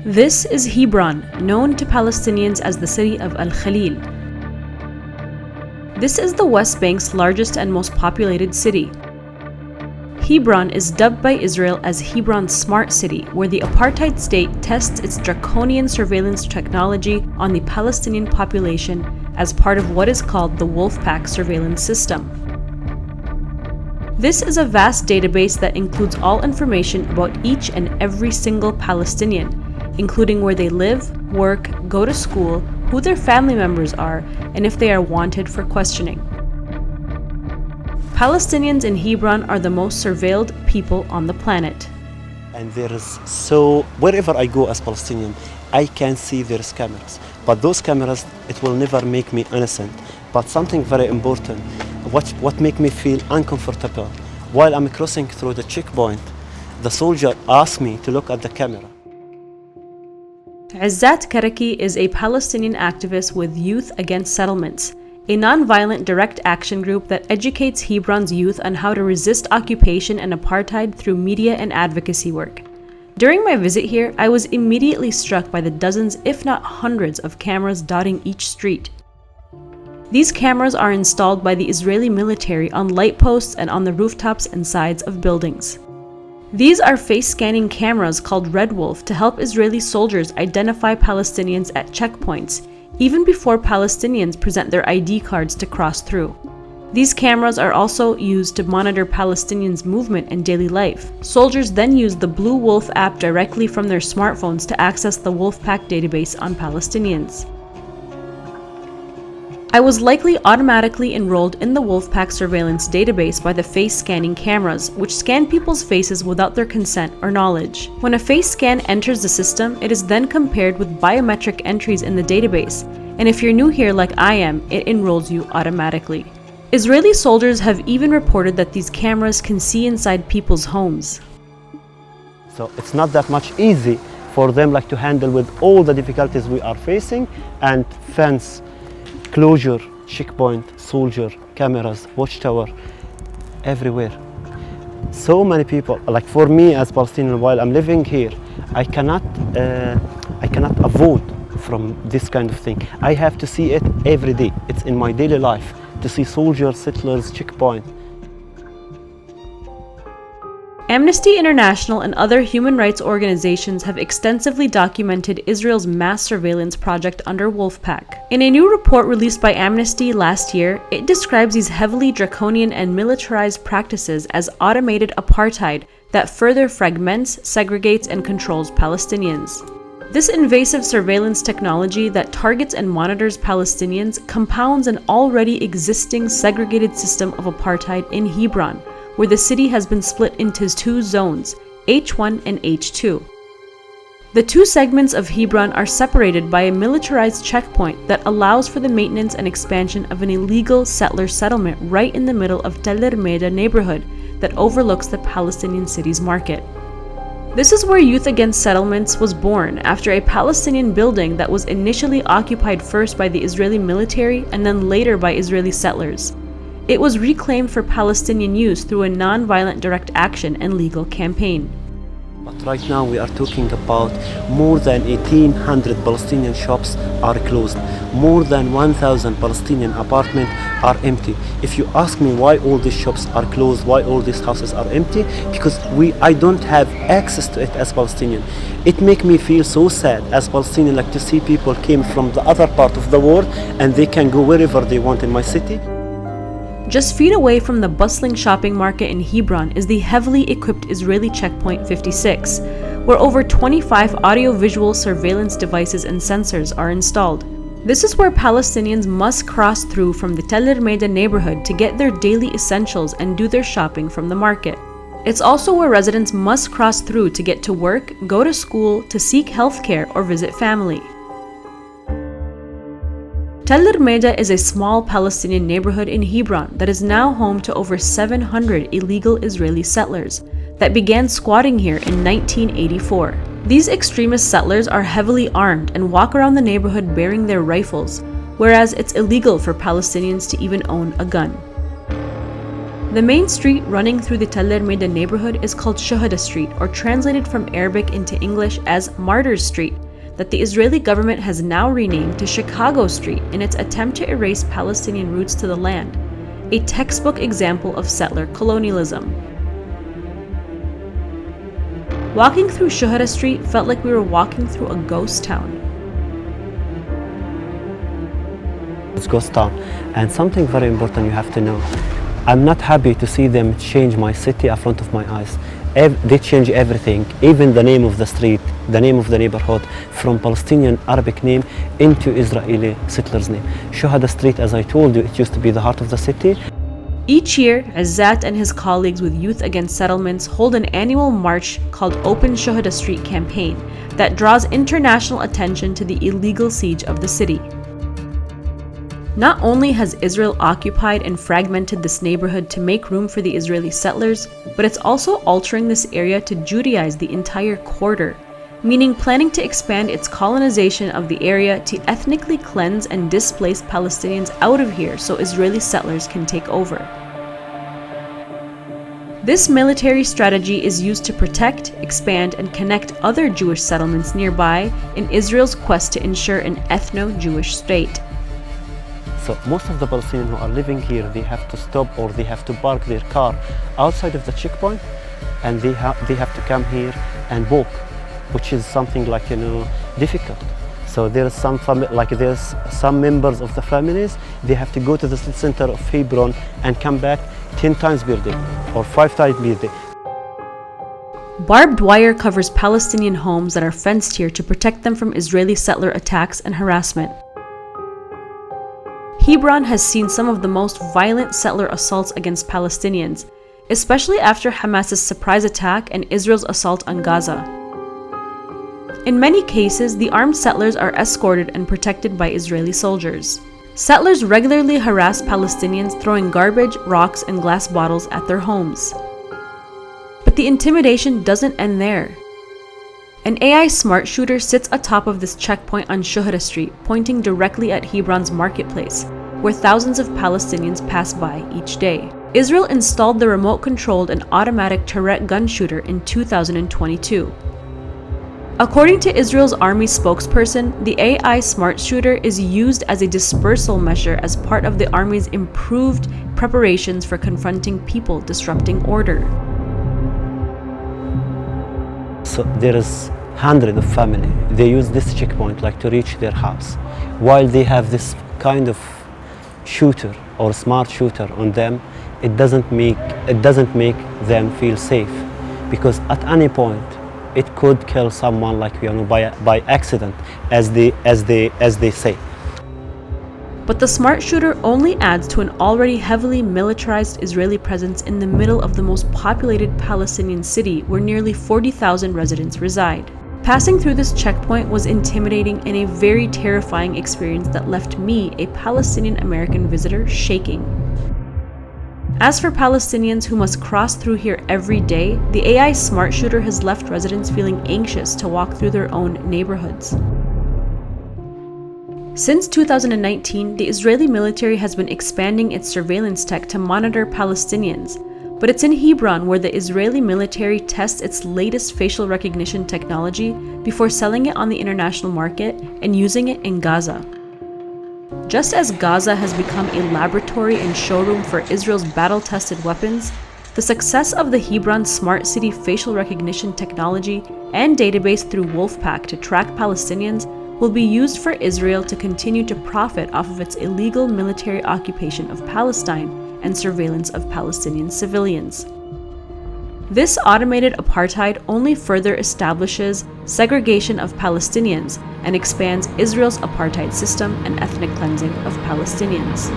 This is Hebron, known to Palestinians as the city of al-Khalil. This is the West Bank's largest and most populated city. Hebron is dubbed by Israel as Hebron Smart City, where the apartheid state tests its draconian surveillance technology on the Palestinian population as part of what is called the Wolfpack surveillance system. This is a vast database that includes all information about each and every single Palestinian, including where they live, work, go to school, who their family members are, and if they are wanted for questioning. Palestinians in Hebron are the most surveilled people on the planet. And wherever I go as Palestinian, I can see there's cameras. But those cameras, it will never make me innocent. But something very important, what make me feel uncomfortable, while I'm crossing through the checkpoint, the soldier asked me to look at the camera. Izzat Karake is a Palestinian activist with Youth Against Settlements, a non-violent direct action group that educates Hebron's youth on how to resist occupation and apartheid through media and advocacy work. During my visit here, I was immediately struck by the dozens, if not hundreds, of cameras dotting each street. These cameras are installed by the Israeli military on light posts and on the rooftops and sides of buildings. These are face-scanning cameras called Red Wolf to help Israeli soldiers identify Palestinians at checkpoints, even before Palestinians present their ID cards to cross through. These cameras are also used to monitor Palestinians' movement and daily life. Soldiers then use the Blue Wolf app directly from their smartphones to access the Wolfpack database on Palestinians. I was likely automatically enrolled in the Wolfpack surveillance database by the face-scanning cameras, which scan people's faces without their consent or knowledge. When a face scan enters the system, it is then compared with biometric entries in the database, and if you're new here like I am, it enrolls you automatically. Israeli soldiers have even reported that these cameras can see inside people's homes. So it's not that much easy for them to handle with all the difficulties we are facing, and fence, closure, checkpoint, soldier, cameras, watchtower, everywhere. So many people, for me as Palestinian, while I'm living here, I cannot avoid from this kind of thing. I have to see it every day. It's in my daily life to see soldiers, settlers, checkpoint. Amnesty International and other human rights organizations have extensively documented Israel's mass surveillance project under Wolfpack. In a new report released by Amnesty last year, it describes these heavily draconian and militarized practices as automated apartheid that further fragments, segregates, and controls Palestinians. This invasive surveillance technology that targets and monitors Palestinians compounds an already existing segregated system of apartheid in Hebron, where the city has been split into two zones, H1 and H2. The two segments of Hebron are separated by a militarized checkpoint that allows for the maintenance and expansion of an illegal settler settlement right in the middle of Tel Meida neighborhood that overlooks the Palestinian city's market. This is where Youth Against Settlements was born after a Palestinian building that was initially occupied first by the Israeli military and then later by Israeli settlers. It was reclaimed for Palestinian use through a non-violent direct action and legal campaign. But right now we are talking about more than 1,800 Palestinian shops are closed. More than 1,000 Palestinian apartments are empty. If you ask me why all these shops are closed, why all these houses are empty, because I don't have access to it as Palestinian. It makes me feel so sad as Palestinian, to see people came from the other part of the world and they can go wherever they want in my city. Just feet away from the bustling shopping market in Hebron is the heavily equipped Israeli checkpoint 56, where over 25 audio-visual surveillance devices and sensors are installed. This is where Palestinians must cross through from the Tel Meida neighborhood to get their daily essentials and do their shopping from the market. It's also where residents must cross through to get to work, go to school, to seek healthcare, or visit family. Tel Meida is a small Palestinian neighborhood in Hebron that is now home to over 700 illegal Israeli settlers that began squatting here in 1984. These extremist settlers are heavily armed and walk around the neighborhood bearing their rifles, whereas it's illegal for Palestinians to even own a gun. The main street running through the Tell el-Meyda neighborhood is called Shuhada Street, or translated from Arabic into English as Martyrs Street, that the Israeli government has now renamed to Chicago Street in its attempt to erase Palestinian roots to the land, a textbook example of settler colonialism. Walking through Shuhada Street felt like we were walking through a ghost town. It's ghost town, and something very important you have to know. I'm not happy to see them change my city in front of my eyes. They change everything, even the name of the street, the name of the neighborhood, from Palestinian Arabic name into Israeli settlers' name. Shuhada Street, as I told you, it used to be the heart of the city. Each year, Izzat and his colleagues with Youth Against Settlements hold an annual march called Open Shuhada Street campaign that draws international attention to the illegal siege of the city. Not only has Israel occupied and fragmented this neighborhood to make room for the Israeli settlers, but it's also altering this area to Judaize the entire quarter, meaning planning to expand its colonization of the area to ethnically cleanse and displace Palestinians out of here so Israeli settlers can take over. This military strategy is used to protect, expand, and connect other Jewish settlements nearby in Israel's quest to ensure an ethno-Jewish state. So most of the Palestinians who are living here, they have to stop or they have to park their car outside of the checkpoint, and they have to come here and walk, which is something like, difficult. So there's some members of the families, they have to go to the city center of Hebron and come back 10 times per day or 5 times per day. Barbed wire covers Palestinian homes that are fenced here to protect them from Israeli settler attacks and harassment. Hebron has seen some of the most violent settler assaults against Palestinians, especially after Hamas's surprise attack and Israel's assault on Gaza. In many cases, the armed settlers are escorted and protected by Israeli soldiers. Settlers regularly harass Palestinians, throwing garbage, rocks, and glass bottles at their homes. But the intimidation doesn't end there. An AI smart shooter sits atop of this checkpoint on Shuhada Street, pointing directly at Hebron's marketplace, where thousands of Palestinians pass by each day. Israel installed the remote-controlled and automatic turret gun shooter in 2022. According to Israel's army spokesperson, the AI smart shooter is used as a dispersal measure as part of the army's improved preparations for confronting people disrupting order. So there is hundreds of family. They use this checkpoint to reach their house, while they have this kind of shooter or smart shooter on them. It doesn't make them feel safe, because at any point it could kill someone by accident, as they say. But the smart shooter only adds to an already heavily militarized Israeli presence in the middle of the most populated Palestinian city, where nearly 40,000 residents reside. Passing through this checkpoint was intimidating and a very terrifying experience that left me, a Palestinian American visitor, shaking. As for Palestinians who must cross through here every day, the AI smart shooter has left residents feeling anxious to walk through their own neighborhoods. Since 2019, the Israeli military has been expanding its surveillance tech to monitor Palestinians, but it's in Hebron where the Israeli military tests its latest facial recognition technology before selling it on the international market and using it in Gaza. Just as Gaza has become a laboratory and showroom for Israel's battle-tested weapons, the success of the Hebron Smart City facial recognition technology and database through Wolfpack to track Palestinians will be used for Israel to continue to profit off of its illegal military occupation of Palestine and surveillance of Palestinian civilians. This automated apartheid only further establishes segregation of Palestinians and expands Israel's apartheid system and ethnic cleansing of Palestinians.